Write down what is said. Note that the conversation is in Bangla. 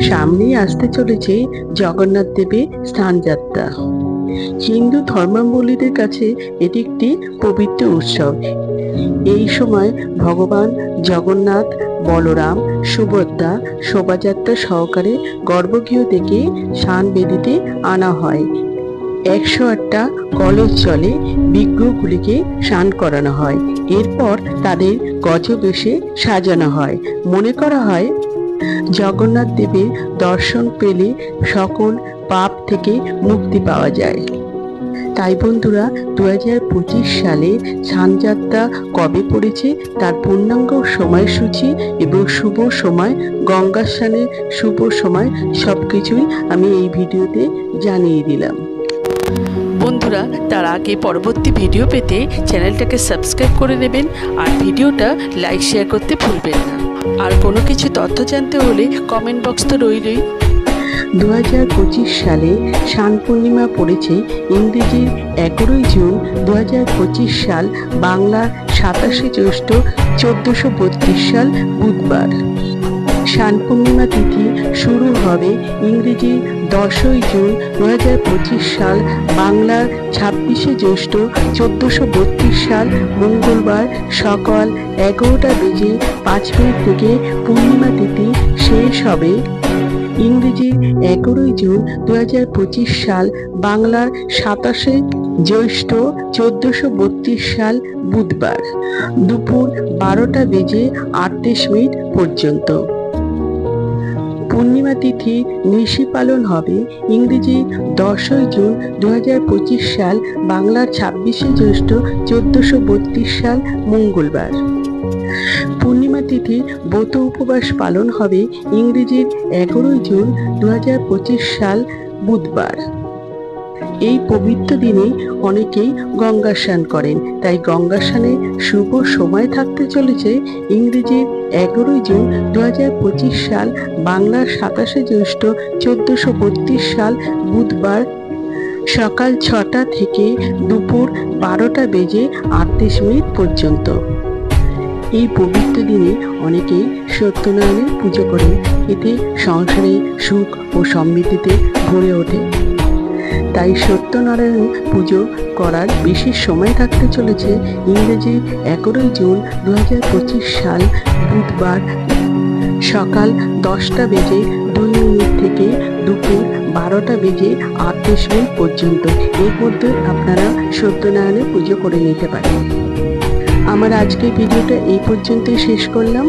সামনেই আসতে চলেছে জগন্নাথ দেবের স্নানযাত্রা। হিন্দু ধর্মাবলম্বীদের কাছে এটি একটি পবিত্র উৎসব। এই সময় ভগবান জগন্নাথ, বলরাম, সুভদ্রা শোভাযাত্রা সহকারে গর্ভগৃহ থেকে স্নান বেদিতে আনা হয়। 108টা কলস জলে বিগ্রহগুলিকে স্নান করানো হয়। এরপর তাদের গজবেশে সাজানো হয়। মনে করা হয় জগন্নাথ দেবের দর্শন পেলে সকল পাপ থেকে মুক্তি পাওয়া যায়। তাই বন্ধুরা, 2025 সালে স্নানযাত্রা কবে পড়েছে তার পূর্ণাঙ্গ সময়সূচি এবং শুভ সময়, গঙ্গা স্নানের শুভ সময় সবকিছুই আমি এই ভিডিওতে জানিয়ে দিলাম। বন্ধুরা, তার আগে পরবর্তী ভিডিও পেতে চ্যানেলটাকে সাবস্ক্রাইব করে নেবেন আর ভিডিওটা লাইক শেয়ার করতে ভুলবেন না। আর কোনো কিছু তথ্য জানতে হলে কমেন্ট বক্স তো রইলই। 2025 সালে স্নান পূর্ণিমা পড়েছে ইংরেজির 11 জুন 2025 সাল, বাংলার 27শে জ্যৈষ্ঠ 1432 সাল বুধবার। স্নান পূর্ণিমা তিথি শুরু হবে ইংরেজির 10ই জুন 2025 সাল, বাংলার 26শে জ্যৈষ্ঠ 1432 সাল মঙ্গলবার সকাল 11:05 থেকে পূর্ণিমা তিথি শেষ হবে ইংরেজির 11ই জুন 2025 সাল, বাংলার 27শে জ্যৈষ্ঠ 1432 সাল বুধবার দুপুর 12:38 পর্যন্ত। পূর্ণিমা তিথি নিশি পালন হবে ইংরেজি 10ই জুন 2025 সাল, বাংলার 26শে জ্যৈষ্ঠ 1432 সাল মঙ্গলবার। পূর্ণিমা তিথি ব্রত উপবাস পালন হবে ইংরেজির 11ই জুন 2025 সাল বুধবার। এই পবিত্র দিনে অনেকেই গঙ্গা স্নান করেন, তাই গঙ্গা স্নানের শুভ সময় থাকতে চলেছে ইংরেজির 11ই জুন 2025 সাল, বাংলার 27শে জ্যৈষ্ঠ 1432 সাল বুধবার সকাল 6টা থেকে দুপুর 12:38 পর্যন্ত। এই পবিত্র দিনে অনেকেই সত্যনারায়ণের পুজো করেন, এতে সংসারে সুখ ও সমৃদ্ধিতে ভরে ওঠে। তাই সত্যনারায়ণ পুজো করার বিশেষ সময় থাকতে চলেছে ইংরেজি 11ই জুন 2025 সাল বুধবার সকাল 10:02 থেকে দুপুর 12:38 পর্যন্ত। এর মধ্যে আপনারা সত্যনারায়ণের পুজো করে নিতে পারেন। আমার আজকের ভিডিওটা এই পর্যন্তই শেষ করলাম।